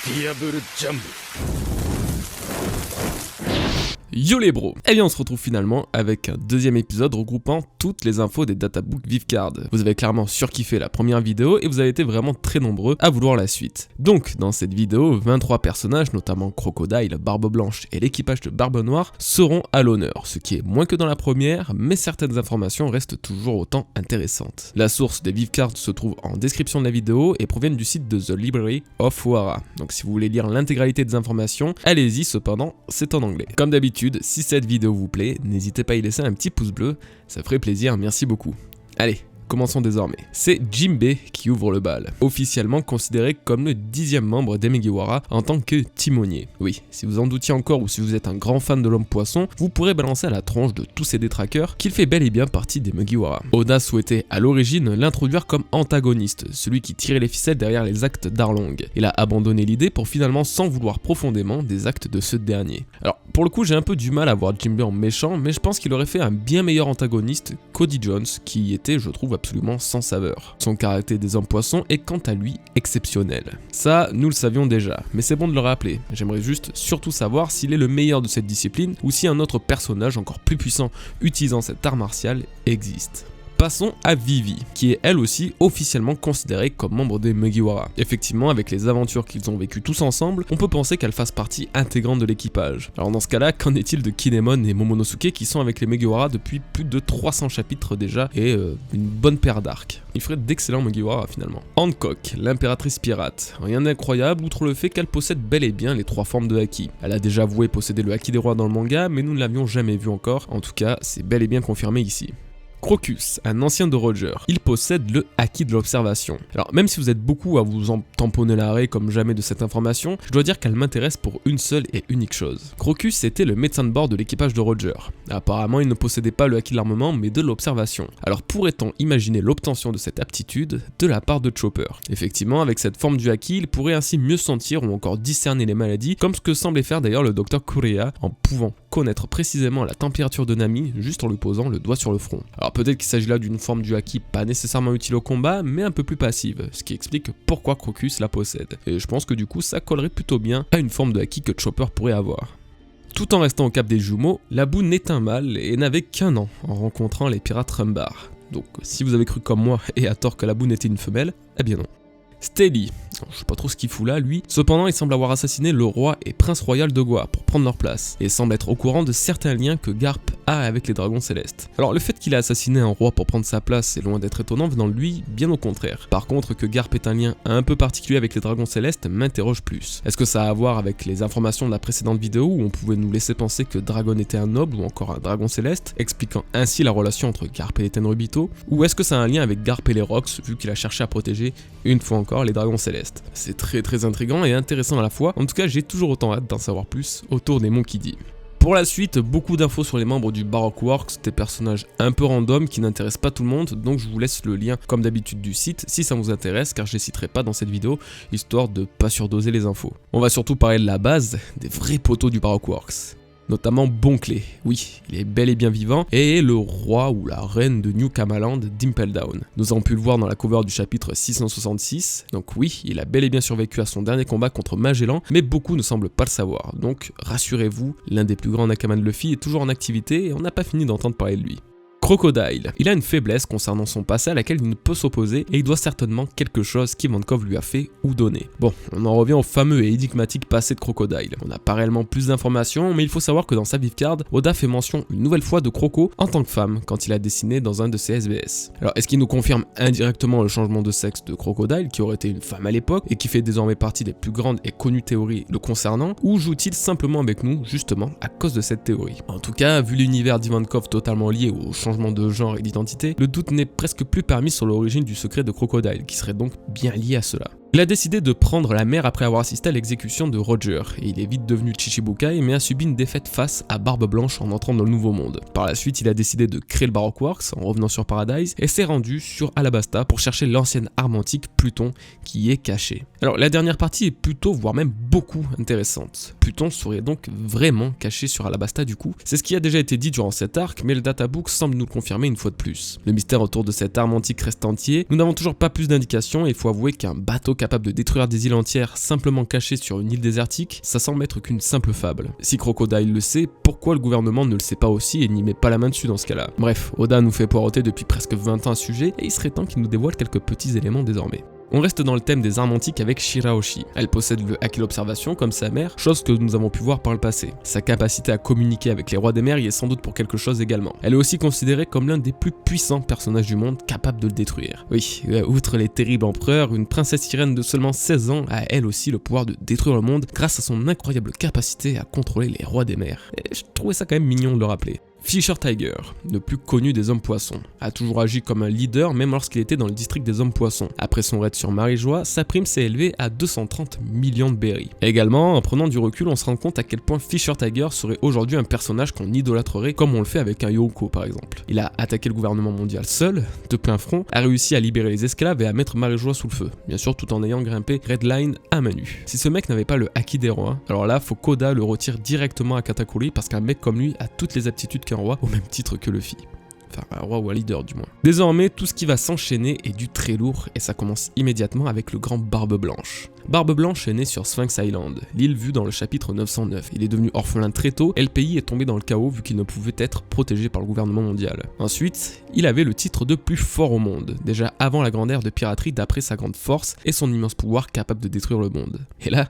Diable Jump. Yo les bros. Eh bien on se retrouve finalement avec un deuxième épisode regroupant toutes les infos des databooks Vivecard. Vous avez clairement surkiffé la première vidéo et vous avez été vraiment très nombreux à vouloir la suite. Donc dans cette vidéo, 23 personnages, notamment Crocodile, Barbe Blanche et l'équipage de Barbe Noire, seront à l'honneur, ce qui est moins que dans la première, mais certaines informations restent toujours autant intéressantes. La source des Vivecard se trouve en description de la vidéo et proviennent du site de The Library of Wara. Donc si vous voulez lire l'intégralité des informations, allez-y, cependant c'est en anglais. Comme d'habitude, si cette vidéo vous plaît, n'hésitez pas à y laisser un petit pouce bleu, ça ferait plaisir, merci beaucoup. Allez, commençons désormais. C'est Jinbei qui ouvre le bal, officiellement considéré comme le 10e membre des Mugiwara en tant que timonier. Oui, si vous en doutiez encore ou si vous êtes un grand fan de l'homme poisson, vous pourrez balancer à la tronche de tous ces détraqueurs qu'il fait bel et bien partie des Mugiwara. Oda souhaitait à l'origine l'introduire comme antagoniste, celui qui tirait les ficelles derrière les actes d'Arlong. Il a abandonné l'idée pour finalement s'en vouloir profondément des actes de ce dernier. Alors, pour le coup, j'ai un peu du mal à voir Jinbei en méchant, mais je pense qu'il aurait fait un bien meilleur antagoniste qu'Cody Jones, qui était, je trouve, absolument sans saveur. Son caractère des hommes poissons est quant à lui exceptionnel. Ça, nous le savions déjà, mais c'est bon de le rappeler. J'aimerais juste surtout savoir s'il est le meilleur de cette discipline ou si un autre personnage encore plus puissant utilisant cet art martial existe. Passons à Vivi, qui est elle aussi officiellement considérée comme membre des Mugiwara. Effectivement, avec les aventures qu'ils ont vécues tous ensemble, on peut penser qu'elle fasse partie intégrante de l'équipage. Alors dans ce cas-là, qu'en est-il de Kinemon et Momonosuke qui sont avec les Mugiwara depuis plus de 300 chapitres déjà et une bonne paire d'arcs. Il ferait d'excellents Mugiwara finalement. Hancock, l'impératrice pirate. Rien d'incroyable outre le fait qu'elle possède bel et bien les 3 formes de haki. Elle a déjà avoué posséder le haki des rois dans le manga, mais nous ne l'avions jamais vu encore. En tout cas, c'est bel et bien confirmé ici. Crocus, un ancien de Roger, il possède le haki de l'observation. Alors même si vous êtes beaucoup à vous en tamponner l'arrêt comme jamais de cette information, je dois dire qu'elle m'intéresse pour une seule et unique chose. Crocus était le médecin de bord de l'équipage de Roger. Apparemment il ne possédait pas le haki de l'armement mais de l'observation. Alors pourrait-on imaginer l'obtention de cette aptitude de la part de Chopper? Effectivement, avec cette forme du haki, il pourrait ainsi mieux sentir ou encore discerner les maladies, comme ce que semblait faire d'ailleurs le docteur Kureha en pouvant connaître précisément la température de Nami juste en lui posant le doigt sur le front. Alors peut-être qu'il s'agit là d'une forme du haki pas nécessairement utile au combat, mais un peu plus passive, ce qui explique pourquoi Crocus la possède. Et je pense que du coup ça collerait plutôt bien à une forme de haki que Chopper pourrait avoir. Tout en restant au cap des jumeaux, Laboon n'est un mâle et n'avait qu'1 an en rencontrant les pirates Rumbar. Donc si vous avez cru comme moi et à tort que Laboon était une femelle, eh bien non. Steely, je sais pas trop ce qu'il fout là lui, cependant il semble avoir assassiné le roi et prince royal de Goa pour prendre leur place, et semble être au courant de certains liens que Garp a avec les dragons célestes. Alors le fait qu'il ait assassiné un roi pour prendre sa place est loin d'être étonnant venant de lui, bien au contraire. Par contre que Garp ait un lien un peu particulier avec les dragons célestes m'interroge plus. Est-ce que ça a à voir avec les informations de la précédente vidéo où on pouvait nous laisser penser que Dragon était un noble ou encore un dragon céleste, expliquant ainsi la relation entre Garp et les Tenryubito, ou est-ce que ça a un lien avec Garp et les Rocks vu qu'il a cherché à protéger une fois encore les dragons célestes? C'est très intriguant et intéressant à la fois, en tout cas j'ai toujours autant hâte d'en savoir plus autour des Monkey D. Pour la suite, beaucoup d'infos sur les membres du Baroque Works, des personnages un peu random qui n'intéressent pas tout le monde, donc je vous laisse le lien comme d'habitude du site si ça vous intéresse car je les citerai pas dans cette vidéo, histoire de pas surdoser les infos. On va surtout parler de la base, des vrais poteaux du Baroque Works. Notamment Bonclé, oui, il est bel et bien vivant, et est le roi ou la reine de New Kamaland Dimpledown. Nous avons pu le voir dans la cover du chapitre 666, donc oui, il a bel et bien survécu à son dernier combat contre Magellan, mais beaucoup ne semblent pas le savoir, donc rassurez-vous, l'un des plus grands Nakaman de Luffy est toujours en activité et on n'a pas fini d'entendre parler de lui. Crocodile. Il a une faiblesse concernant son passé à laquelle il ne peut s'opposer et il doit certainement quelque chose qu'Ivankov lui a fait ou donné. Bon, on en revient au fameux et énigmatique passé de Crocodile. On n'a pas réellement plus d'informations, mais il faut savoir que dans sa Vivecard, Oda fait mention une nouvelle fois de Croco en tant que femme quand il a dessiné dans un de ses SBS. Alors est-ce qu'il nous confirme indirectement le changement de sexe de Crocodile, qui aurait été une femme à l'époque et qui fait désormais partie des plus grandes et connues théories le concernant, ou joue-t-il simplement avec nous justement à cause de cette théorie? En tout cas, vu l'univers d'Ivankov totalement lié au changement de genre et d'identité, le doute n'est presque plus permis sur l'origine du secret de Crocodile, qui serait donc bien lié à cela. Il a décidé de prendre la mer après avoir assisté à l'exécution de Roger, et il est vite devenu Chichibukai mais a subi une défaite face à Barbe Blanche en entrant dans le Nouveau Monde. Par la suite, il a décidé de créer le Baroque Works en revenant sur Paradise, et s'est rendu sur Alabasta pour chercher l'ancienne arme antique Pluton qui y est cachée. Alors la dernière partie est plutôt, voire même beaucoup intéressante. Pluton serait donc vraiment caché sur Alabasta du coup. C'est ce qui a déjà été dit durant cet arc, mais le databook semble nous le confirmer une fois de plus. Le mystère autour de cette arme antique reste entier, nous n'avons toujours pas plus d'indications et il faut avouer qu'un bateau capable de détruire des îles entières simplement cachées sur une île désertique, ça semble être qu'une simple fable. Si Crocodile le sait, pourquoi le gouvernement ne le sait pas aussi et n'y met pas la main dessus dans ce cas-là? Bref, Oda nous fait poireauter depuis presque 20 ans à ce sujet, et il serait temps qu'il nous dévoile quelques petits éléments désormais. On reste dans le thème des armes antiques avec Shirahoshi. Elle possède le haki d'observation comme sa mère, chose que nous avons pu voir par le passé. Sa capacité à communiquer avec les rois des mers y est sans doute pour quelque chose également. Elle est aussi considérée comme l'un des plus puissants personnages du monde capable de le détruire. Oui, outre les terribles empereurs, une princesse sirène de seulement 16 ans a elle aussi le pouvoir de détruire le monde grâce à son incroyable capacité à contrôler les rois des mers. Et je trouvais ça quand même mignon de le rappeler. Fisher Tiger, le plus connu des hommes poissons, a toujours agi comme un leader même lorsqu'il était dans le district des hommes poissons. Après son raid sur Marijois, sa prime s'est élevée à 230 millions de berries. Également, en prenant du recul, on se rend compte à quel point Fisher Tiger serait aujourd'hui un personnage qu'on idolâtrerait comme on le fait avec un Yoko par exemple. Il a attaqué le gouvernement mondial seul, de plein front, a réussi à libérer les esclaves et à mettre Marijois sous le feu, bien sûr tout en ayant grimpé Redline à main nue. Si ce mec n'avait pas le haki des rois, alors là faut qu'Oda le retire directement à Katakuri parce qu'un mec comme lui a toutes les aptitudes qu'un roi, au même titre que Luffy. Enfin, un roi ou un leader du moins. Désormais, tout ce qui va s'enchaîner est du très lourd et ça commence immédiatement avec le grand Barbe Blanche. Barbe Blanche est né sur Sphinx Island, l'île vue dans le chapitre 909. Il est devenu orphelin très tôt et le pays est tombé dans le chaos vu qu'il ne pouvait être protégé par le gouvernement mondial. Ensuite, il avait le titre de plus fort au monde, déjà avant la grande ère de piraterie d'après sa grande force et son immense pouvoir capable de détruire le monde. Et là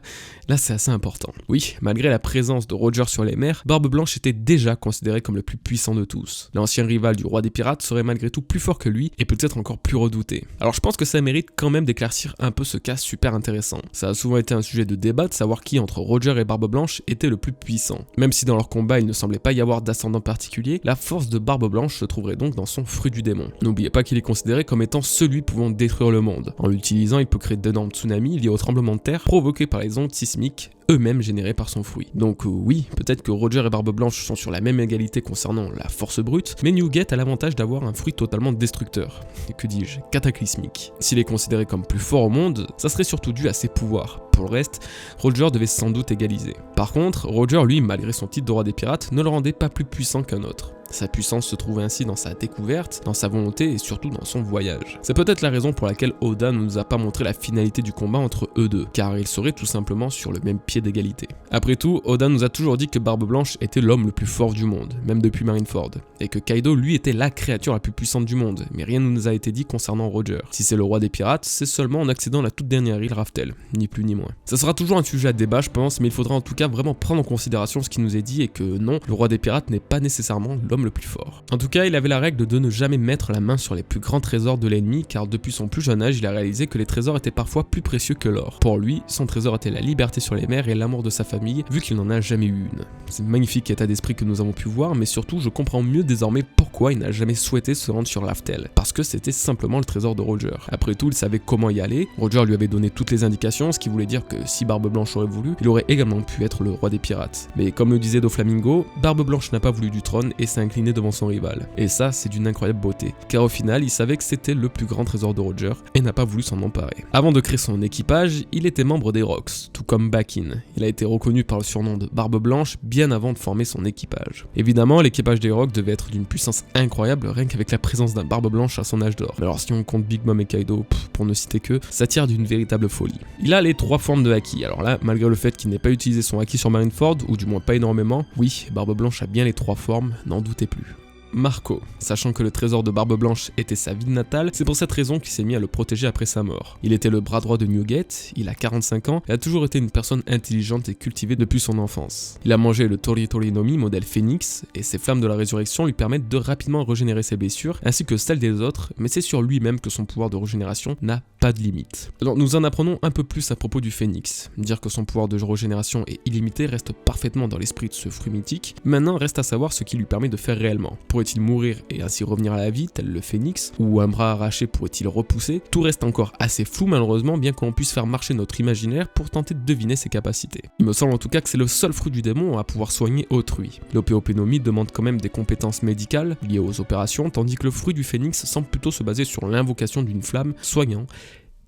c'est assez important. Oui, malgré la présence de Roger sur les mers, Barbe Blanche était déjà considéré comme le plus puissant de tous. L'ancien rival du roi des pirates serait malgré tout plus fort que lui et peut-être encore plus redouté. Alors je pense que ça mérite quand même d'éclaircir un peu ce cas super intéressant. Ça a souvent été un sujet de débat de savoir qui entre Roger et Barbe Blanche était le plus puissant. Même si dans leur combat il ne semblait pas y avoir d'ascendant particulier, la force de Barbe Blanche se trouverait donc dans son fruit du démon. N'oubliez pas qu'il est considéré comme étant celui pouvant détruire le monde. En l'utilisant, il peut créer d'énormes tsunamis liés aux tremblements de terre provoqués par les ondes sismiques eux-mêmes générés par son fruit. Donc oui, peut-être que Roger et Barbe Blanche sont sur la même égalité concernant la force brute, mais Newgate a l'avantage d'avoir un fruit totalement destructeur, et que dis-je, cataclysmique. S'il est considéré comme plus fort au monde, ça serait surtout dû à ses pouvoirs. Pour le reste, Roger devait sans doute égaliser. Par contre, Roger lui, malgré son titre de roi des pirates, ne le rendait pas plus puissant qu'un autre. Sa puissance se trouvait ainsi dans sa découverte, dans sa volonté et surtout dans son voyage. C'est peut-être la raison pour laquelle Oda ne nous a pas montré la finalité du combat entre eux deux, car ils seraient tout simplement sur le même pied d'égalité. Après tout, Oda nous a toujours dit que Barbe Blanche était l'homme le plus fort du monde, même depuis Marineford, et que Kaido lui était la créature la plus puissante du monde, mais rien ne nous a été dit concernant Roger. Si c'est le roi des pirates, c'est seulement en accédant à la toute dernière île Raftel, ni plus ni moins. Ça sera toujours un sujet à débat je pense, mais il faudra en tout cas vraiment prendre en considération ce qui nous est dit et que non, le roi des pirates n'est pas nécessairement l'homme le plus fort. En tout cas, il avait la règle de ne jamais mettre la main sur les plus grands trésors de l'ennemi, car depuis son plus jeune âge, il a réalisé que les trésors étaient parfois plus précieux que l'or. Pour lui, son trésor était la liberté sur les mers et l'amour de sa famille, vu qu'il n'en a jamais eu une. C'est un magnifique état d'esprit que nous avons pu voir, mais surtout, je comprends mieux désormais pourquoi il n'a jamais souhaité se rendre sur Raftel, parce que c'était simplement le trésor de Roger. Après tout, il savait comment y aller, Roger lui avait donné toutes les indications, ce qui voulait dire que si Barbe Blanche aurait voulu, il aurait également pu être le roi des pirates. Mais comme le disait Doflamingo, Barbe Blanche n'a pas voulu du trône et s'est incliné devant son rival. Et ça, c'est d'une incroyable beauté, car au final, il savait que c'était le plus grand trésor de Roger et n'a pas voulu s'en emparer. Avant de créer son équipage, il était membre des Rocks, tout comme Bakin. Il a été reconnu par le surnom de Barbe Blanche bien avant de former son équipage. Évidemment, l'équipage des Rocks devait être d'une puissance incroyable, rien qu'avec la présence d'un Barbe Blanche à son âge d'or. Alors si on compte Big Mom et Kaido, pour ne citer que, ça tire d'une véritable folie. Il a les 3 formes de haki, alors là, malgré le fait qu'il n'ait pas utilisé son haki sur Marineford, ou du moins pas énormément, oui, Barbe Blanche a bien les 3 formes, n'en doutez plus. Marco, sachant que le trésor de Barbe Blanche était sa ville natale, c'est pour cette raison qu'il s'est mis à le protéger après sa mort. Il était le bras droit de Newgate, il a 45 ans et a toujours été une personne intelligente et cultivée depuis son enfance. Il a mangé le Tori Tori no Mi modèle Phoenix et ses flammes de la résurrection lui permettent de rapidement régénérer ses blessures ainsi que celles des autres, mais c'est sur lui-même que son pouvoir de régénération n'a pas de limite. Alors nous en apprenons un peu plus à propos du Phoenix. Dire que son pouvoir de régénération est illimité reste parfaitement dans l'esprit de ce fruit mythique. Maintenant reste à savoir ce qui lui permet de faire réellement. Pourrait-il mourir et ainsi revenir à la vie, tel le phénix, ou un bras arraché pourrait-il repousser? Tout reste encore assez flou malheureusement, bien que l'on puisse faire marcher notre imaginaire pour tenter de deviner ses capacités. Il me semble en tout cas que c'est le seul fruit du démon à pouvoir soigner autrui. L'Opéopénomie demande quand même des compétences médicales liées aux opérations, tandis que le fruit du phénix semble plutôt se baser sur l'invocation d'une flamme soignant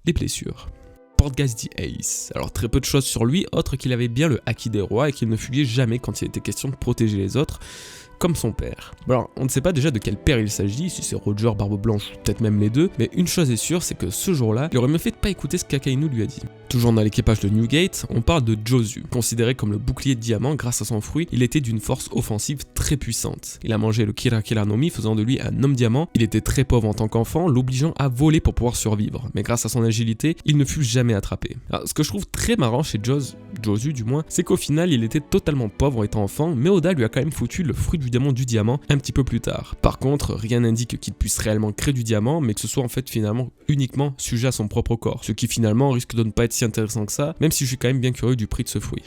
les blessures. Portgas the Ace. Alors très peu de choses sur lui, autre qu'il avait bien le haki des rois et qu'il ne fuyait jamais quand il était question de protéger les autres, comme son père. Bon alors, on ne sait pas déjà de quel père il s'agit, si c'est Roger, Barbe Blanche ou peut-être même les deux, mais une chose est sûre, c'est que ce jour-là, il aurait mieux fait de pas écouter ce qu'Akainu lui a dit. Toujours dans l'équipage de Newgate, on parle de Josu. Considéré comme le bouclier de diamant grâce à son fruit, il était d'une force offensive très puissante. Il a mangé le Kira Kira no Mi, faisant de lui un homme diamant. Il était très pauvre en tant qu'enfant, l'obligeant à voler pour pouvoir survivre. Mais grâce à son agilité, il ne fut jamais attrapé. Alors, ce que je trouve très marrant chez Josu du moins, c'est qu'au final, il était totalement pauvre étant enfant, mais Oda lui a quand même foutu le fruit du diamant un petit peu plus tard. Par contre, rien n'indique qu'il puisse réellement créer du diamant, mais que ce soit en fait finalement uniquement sujet à son propre corps. Ce qui finalement risque de ne pas être si intéressant que ça, même si je suis quand même bien curieux du prix de ce fruit.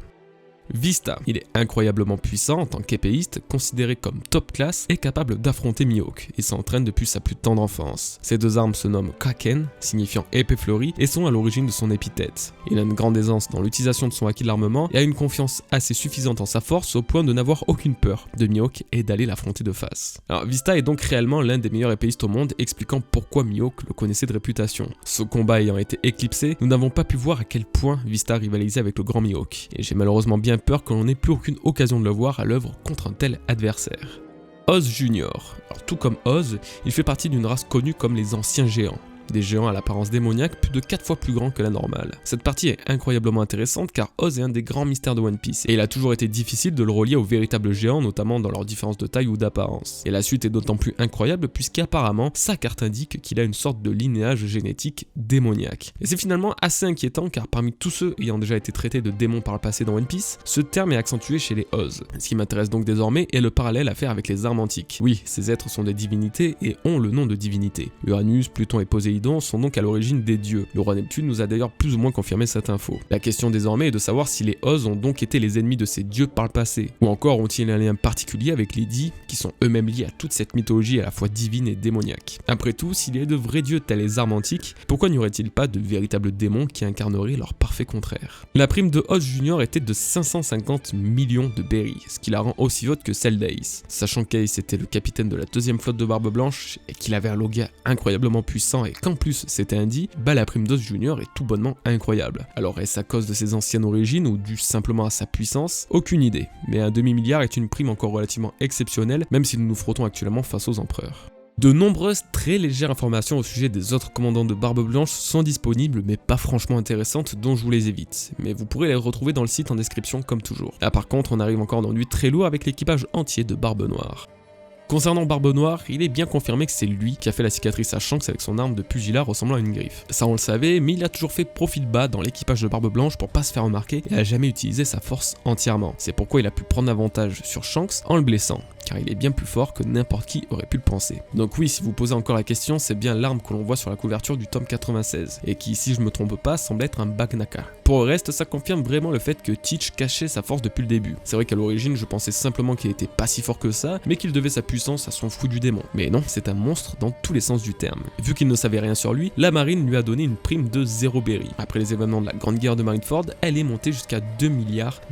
Vista, il est incroyablement puissant en tant qu'épéiste, considéré comme top class et capable d'affronter Mihawk. Il s'entraîne depuis sa plus tendre enfance. Ses deux armes se nomment Kaken, signifiant épée fleurie, et sont à l'origine de son épithète. Il a une grande aisance dans l'utilisation de son acquis de l'armement et a une confiance assez suffisante en sa force au point de n'avoir aucune peur de Mihawk et d'aller l'affronter de face. Alors Vista est donc réellement l'un des meilleurs épéistes au monde, expliquant pourquoi Mihawk le connaissait de réputation. Ce combat ayant été éclipsé, nous n'avons pas pu voir à quel point Vista rivalisait avec le grand Mihawk, et j'ai malheureusement bien peur que l'on n'ait plus aucune occasion de le voir à l'œuvre contre un tel adversaire. Oz Junior. Alors, tout comme Oz, il fait partie d'une race connue comme les anciens géants. Des géants à l'apparence démoniaque plus de 4 fois plus grands que la normale. Cette partie est incroyablement intéressante car Oz est un des grands mystères de One Piece et il a toujours été difficile de le relier aux véritables géants, notamment dans leurs différences de taille ou d'apparence. Et la suite est d'autant plus incroyable puisqu'apparemment sa carte indique qu'il a une sorte de linéage génétique démoniaque. Et c'est finalement assez inquiétant car parmi tous ceux ayant déjà été traités de démons par le passé dans One Piece, ce terme est accentué chez les Oz. Ce qui m'intéresse donc désormais est le parallèle à faire avec les armes antiques. Oui, ces êtres sont des divinités et ont le nom de divinité. Uranus, Pluton et Poséidon sont donc à l'origine des dieux. Le roi Neptune nous a d'ailleurs plus ou moins confirmé cette info. La question désormais est de savoir si les Oz ont donc été les ennemis de ces dieux par le passé, ou encore ont-ils un lien particulier avec les dits, qui sont eux-mêmes liés à toute cette mythologie à la fois divine et démoniaque. Après tout, s'il y a de vrais dieux tels les armes antiques, pourquoi n'y aurait-il pas de véritables démons qui incarneraient leur parfait contraire? La prime de Oz Junior était de 550 millions de berries, ce qui la rend aussi haute que celle d'Ace. Sachant qu'Ace était le capitaine de la deuxième flotte de Barbe Blanche, et qu'il avait un Logia incroyablement puissant et qu'en plus c'était un dit, bah la prime d'Oz Junior est tout bonnement incroyable. Alors est-ce à cause de ses anciennes origines ou dû simplement à sa puissance? Aucune idée, mais un demi-milliard est une prime encore relativement exceptionnelle, même si nous nous frottons actuellement face aux empereurs. De nombreuses très légères informations au sujet des autres commandants de Barbe Blanche sont disponibles, mais pas franchement intéressantes, dont je vous les évite. Mais vous pourrez les retrouver dans le site en description comme toujours. Là par contre, on arrive encore dans du très lourd avec l'équipage entier de Barbe Noire. Concernant Barbe Noire, il est bien confirmé que c'est lui qui a fait la cicatrice à Shanks avec son arme de pugilat ressemblant à une griffe. Ça on le savait, mais il a toujours fait profil bas dans l'équipage de Barbe Blanche pour pas se faire remarquer et a jamais utilisé sa force entièrement. C'est pourquoi il a pu prendre avantage sur Shanks en le blessant, car il est bien plus fort que n'importe qui aurait pu le penser. Donc oui, si vous posez encore la question, c'est bien l'arme que l'on voit sur la couverture du tome 96, et qui, si je me trompe pas, semble être un Bagnaka. Pour le reste, ça confirme vraiment le fait que Teach cachait sa force depuis le début. C'est vrai qu'à l'origine, je pensais simplement qu'il était pas si fort que ça, mais qu'il devait sa puissance à son fruit du démon. Mais non, c'est un monstre dans tous les sens du terme. Vu qu'il ne savait rien sur lui, la marine lui a donné une prime de 0 berry. Après les événements de la Grande Guerre de Marineford, elle est montée jusqu'à 2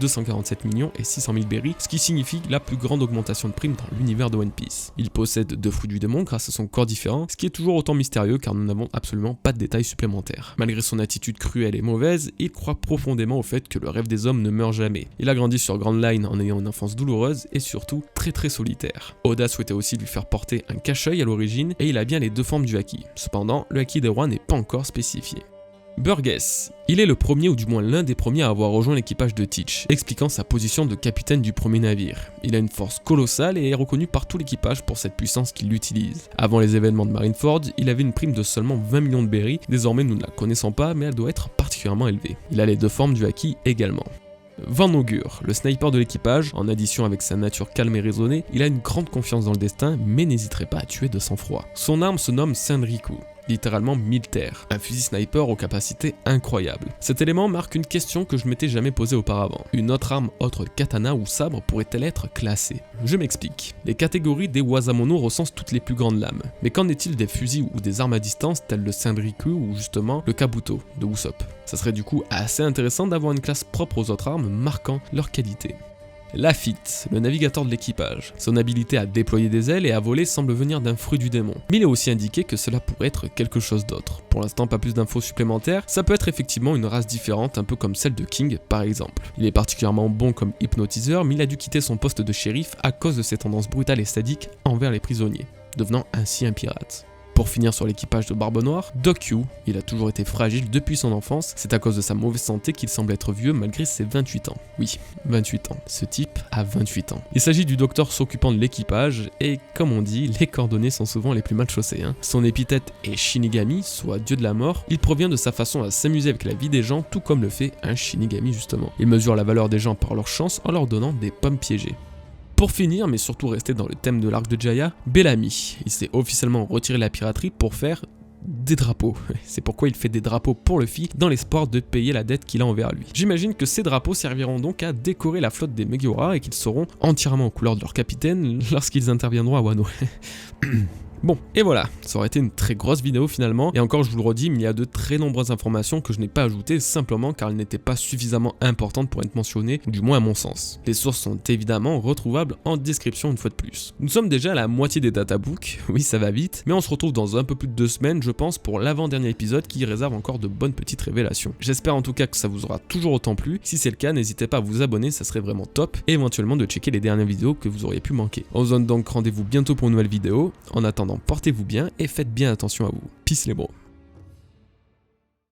247 millions et 600 000 berry, ce qui signifie la plus grande augmentation de prime dans l'univers de One Piece. Il possède 2 fruits du démon grâce à son corps différent, ce qui est toujours autant mystérieux car nous n'avons absolument pas de détails supplémentaires. Malgré son attitude cruelle et mauvaise, il croit profondément au fait que le rêve des hommes ne meurt jamais. Il a grandi sur Grand Line en ayant une enfance douloureuse et surtout très solitaire. Oda souhaitait aussi lui faire porter un cache-œil à l'origine et il a bien les deux formes du haki. Cependant, le haki des rois n'est pas encore spécifié. Burgess. Il est le premier ou du moins l'un des premiers à avoir rejoint l'équipage de Teach, expliquant sa position de capitaine du premier navire. Il a une force colossale et est reconnu par tout l'équipage pour cette puissance qu'il utilise. Avant les événements de Marineford, il avait une prime de seulement 20 millions de berry, désormais nous ne la connaissons pas mais elle doit être particulièrement élevée. Il a les deux formes du haki également. Van Augur, le sniper de l'équipage, en addition avec sa nature calme et raisonnée, il a une grande confiance dans le destin mais n'hésiterait pas à tuer de sang-froid. Son arme se nomme Senriku, littéralement militaire, un fusil sniper aux capacités incroyables. Cet élément marque une question que je m'étais jamais posée auparavant. Une autre arme autre katana ou sabre pourrait-elle être classée? Je m'explique. Les catégories des Wasamono recensent toutes les plus grandes lames, mais qu'en est-il des fusils ou des armes à distance telles le Senriku ou justement le Kabuto de Usopp? Ça serait du coup assez intéressant d'avoir une classe propre aux autres armes marquant leur qualité. Lafitte, le navigateur de l'équipage. Son habilité à déployer des ailes et à voler semble venir d'un fruit du démon. Mais il est aussi indiqué que cela pourrait être quelque chose d'autre. Pour l'instant, pas plus d'infos supplémentaires, ça peut être effectivement une race différente, un peu comme celle de King par exemple. Il est particulièrement bon comme hypnotiseur, mais il a dû quitter son poste de shérif à cause de ses tendances brutales et sadiques envers les prisonniers, devenant ainsi un pirate. Pour finir sur l'équipage de Barbe Noire, Doc Yu, il a toujours été fragile depuis son enfance, c'est à cause de sa mauvaise santé qu'il semble être vieux malgré ses 28 ans. Oui, 28 ans. Ce type a 28 ans. Il s'agit du docteur s'occupant de l'équipage, et comme on dit, les cordonniers sont souvent les plus mal chaussés. Son épithète est Shinigami, soit dieu de la mort. Il provient de sa façon à s'amuser avec la vie des gens, tout comme le fait un Shinigami justement. Il mesure la valeur des gens par leur chance en leur donnant des pommes piégées. Pour finir, mais surtout rester dans le thème de l'arc de Jaya, Bellamy, il s'est officiellement retiré de la piraterie pour faire des drapeaux. C'est pourquoi il fait des drapeaux pour Luffy dans l'espoir de payer la dette qu'il a envers lui. J'imagine que ces drapeaux serviront donc à décorer la flotte des Megiwara et qu'ils seront entièrement aux couleurs de leur capitaine lorsqu'ils interviendront à Wano. Bon, et voilà, ça aurait été une très grosse vidéo finalement, et encore je vous le redis, mais il y a de très nombreuses informations que je n'ai pas ajoutées simplement car elles n'étaient pas suffisamment importantes pour être mentionnées, du moins à mon sens. Les sources sont évidemment retrouvables en description une fois de plus. Nous sommes déjà à la moitié des databooks, oui ça va vite, mais on se retrouve dans un peu plus de 2 semaines je pense pour l'avant-dernier épisode qui réserve encore de bonnes petites révélations. J'espère en tout cas que ça vous aura toujours autant plu, si c'est le cas n'hésitez pas à vous abonner, ça serait vraiment top, et éventuellement de checker les dernières vidéos que vous auriez pu manquer. On se donne donc rendez-vous bientôt pour une nouvelle vidéo, en attendant portez-vous bien et faites bien attention à vous. Peace les bros.